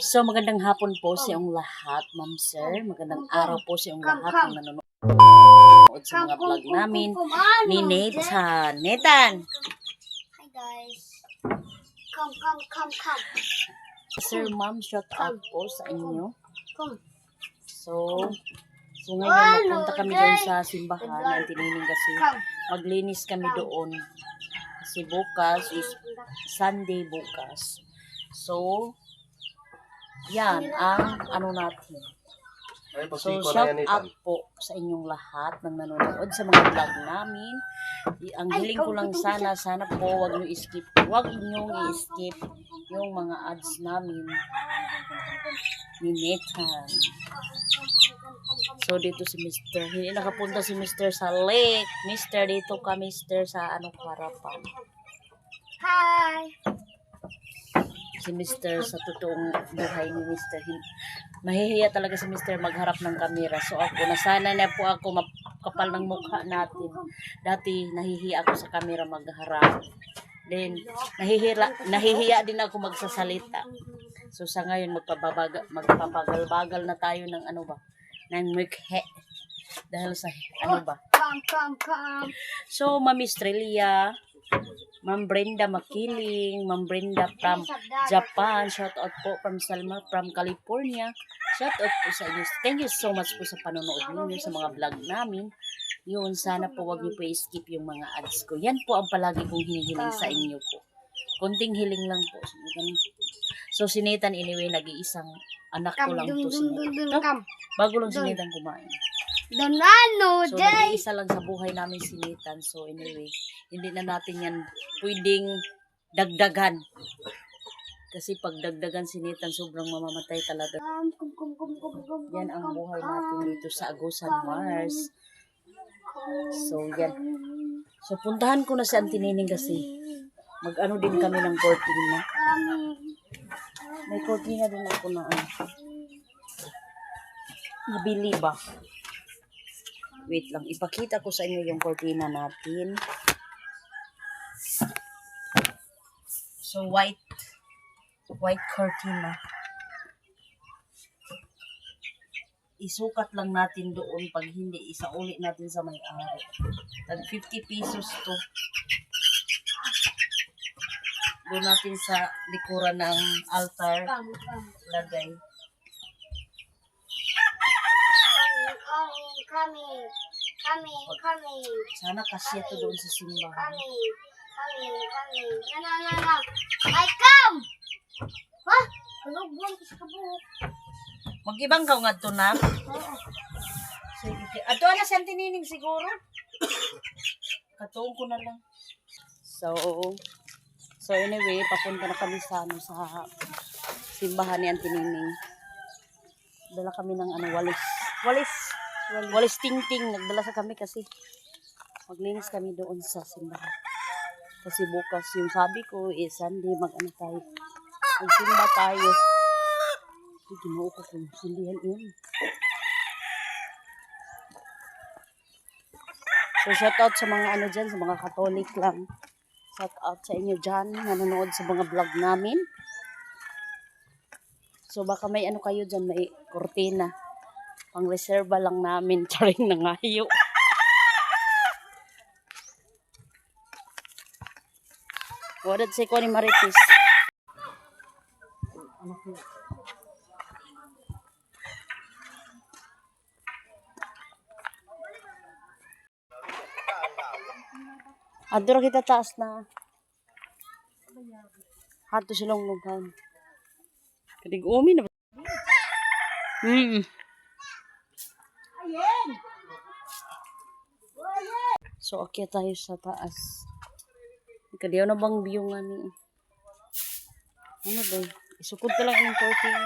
So, magandang hapon po sa iyong lahat, ma'am sir. Magandang araw po sa iyong lahat ng nanonood sa mga vlog namin ni Nathan. Nathan! Hi guys. Come. Sir, ma'am, shout out po sa inyo. Come. So ngayon magpunta kami doon sa simbahan ng Tinining kasi maglinis kami doon. Kasi bukas is Sunday bukas. So, yan ang ano natin. So, shout out po sa inyong lahat ng nanonood sa mga vlog namin. Ang hiling ko lang sana po wag niyo i-skip. Wag ninyong i-skip yung mga ads namin ni Nathan. So, dito si Mr. Hindi nakapunta si Mr. sa lake. Mr. dito ka, Mr. sa harapan. Hi. Si Mr. sa totoong buhay ni Mr. Mahihiya talaga si Mr. magharap ng kamera. So ako, nasanay na po ako kapal ng mukha natin. Dati nahihiya ako sa kamera magharap. Then nahihiya din ako magsasalita. So sa ngayon magpapagal-bagal na tayo ng ano ba? Ng mukha. Dahil sa ano ba? Come. So Ma'am Estrella, Ma'am Brenda Makiling, Ma'am Brenda from Japan, shout out po from Salma from California. Shout out po sa inyo. Thank you so much po sa panonood ninyo sa mga vlog namin. Yun, sana po wag niyo po i-skip yung mga ads ko. Yan po ang palagi kong hinihiling sa inyo po. Konting hiling lang po. So si Nathan anyway, nag-iisang anak ko lang to si Nathan. Bago lang si Nathan kumain. Donano, So, nag-iisa lang sa buhay namin si Nathan. So, anyway, hindi na natin yan pwedeng dagdagan. Kasi pag dagdagan si Nathan, sobrang mamamatay talaga. Yan ang buhay natin dito sa Agusan, Mars. So, yan. So, puntahan ko na si Auntie Nining kasi mag-ano din kami ng cortina. May cortina din ako na nabili ba? Wait lang, ipakita ko sa inyo yung cortina natin. So, white cortina. Isukat lang natin doon pag hindi, isauli natin sa may-ari. Tag 50 pesos to. Doon natin sa likuran ng altar lagay. Coming. Sana kasya to doon sa simbahan. Coming. No. I come. Ha? Kalugwan ko sa kabuhok. Mag-ibang ka nga to na. Sige. Ato na si Auntie Nining siguro. Katuong ko na lang. So anyway, papunta na kami sa simbahan ni Auntie Nining. Dala kami ng walis ting-ting. Nagdala sa kami kasi maglinis kami doon sa simbahan. Kasi bukas yung sabi ko is Sunday magsimba tayo. Ginoo ko kung sindihan yun. So shout out sa mga dyan, sa mga Catholic lang. Shout out sa inyo dyan, nanonood sa mga vlog namin. So baka may kayo dyan, may cortina. Pang-reserva lang namin, charing nangayo. Wadat si ko ni Maritis. Adoro kita taas na. Hato silong lugan. Kadig umi na. So, okay tayo sa taas. Kadiyaw na bang view nga ni? Ano ba? Isukod ka lang ng curtain.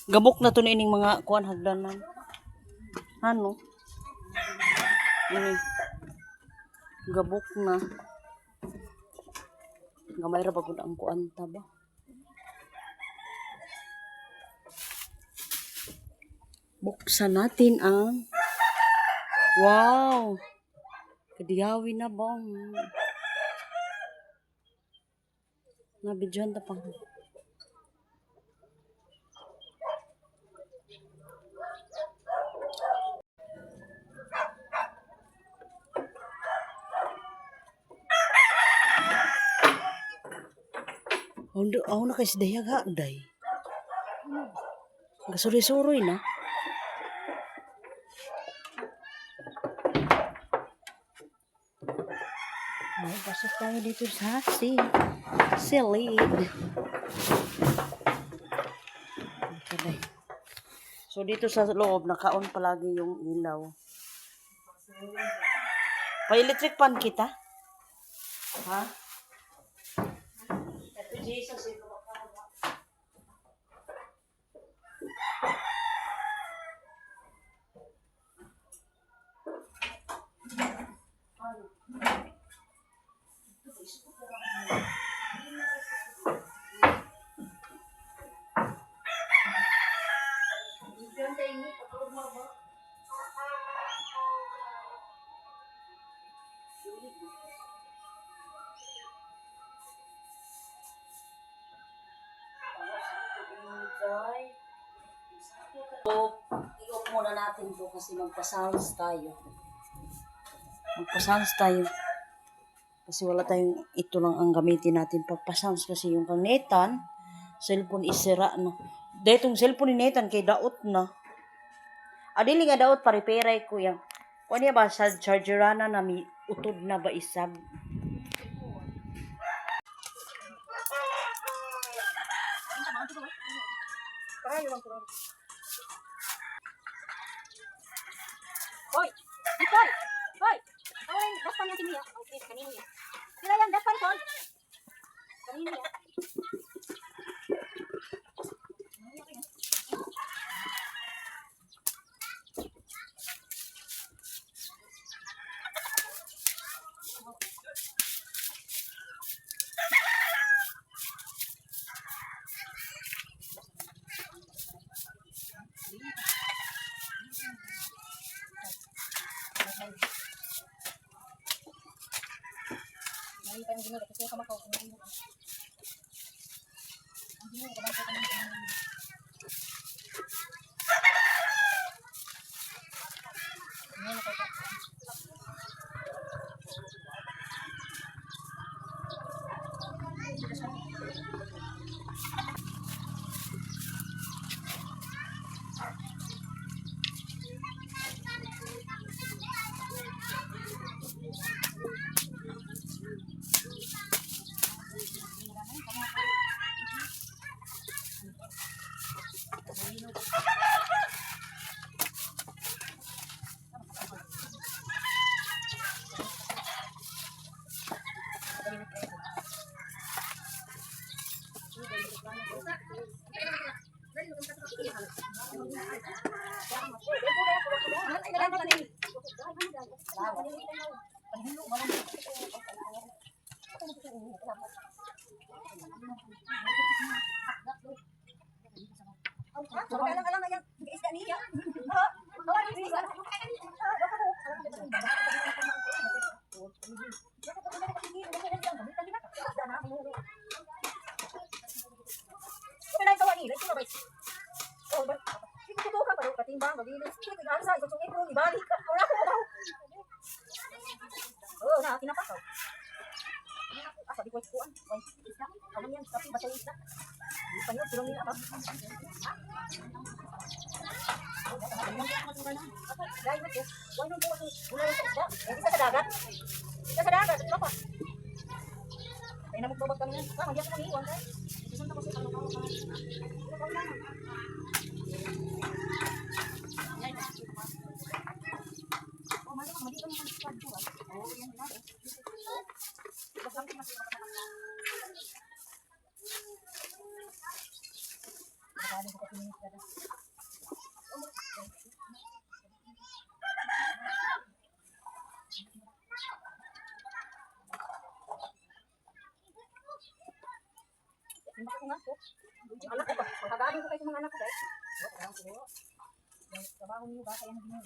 Gabok na to na ining mga kuan hagdanan. Ano? Ini. Gabok na. Gamay ra bagud ang kuan ta ba? Buksan natin ang Wow! Kadiyawi na ba? Nabidyan na pang. Ako na kasi dayag ha, day. Gasuri-suroy na. Ay, pasok tayo dito sa silid. Okay. So, dito sa loob, naka-on palagi yung ilaw. Pa-electric pan kita? Ha? Ito, Jesus, ito. So, i-off muna natin to kasi magpa-sounds tayo. Kasi wala tayong, ito lang ang gamitin natin pagpa-sounds kasi yung kang Nathan, cellphone isira na. Dahil cellphone ni Nathan kay daot na. Adili nga daot pare-peray ko yung. Kung niya ba sa chargerana na may utod na ba isab? Hoy! Nicole! Hoy! Ay, daspan yung timiya. Okay, kanino yan? Sila yan, daspan, Sol! Kanino yan? Ay, parang ginagawa kasi yung kamakaw. Ang ginagawa oh, na, kinapakaw. Asa, di ko ikuan. Why? Ano yan? Tapi basa yung isda. Di pa yun, tulong nila ba? Dahil mo, why nung buwan yung gulay sa isda? Eh, isa sa dagat. Isa sa dagat, ito pa. Kaya na magbabag kami yan. Ah, magyasa kami iwan, kaya. Isang tapos yung pagkakawa kami. Ito pa naman. Oh, mali ka, mali ka naman sa pagkuhan. Oh, yan na. Anak ko ba? Pagkagaling ko kayo sa mga anak ko guys. Trabaho niyo ba? Kaya naging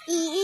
Ii,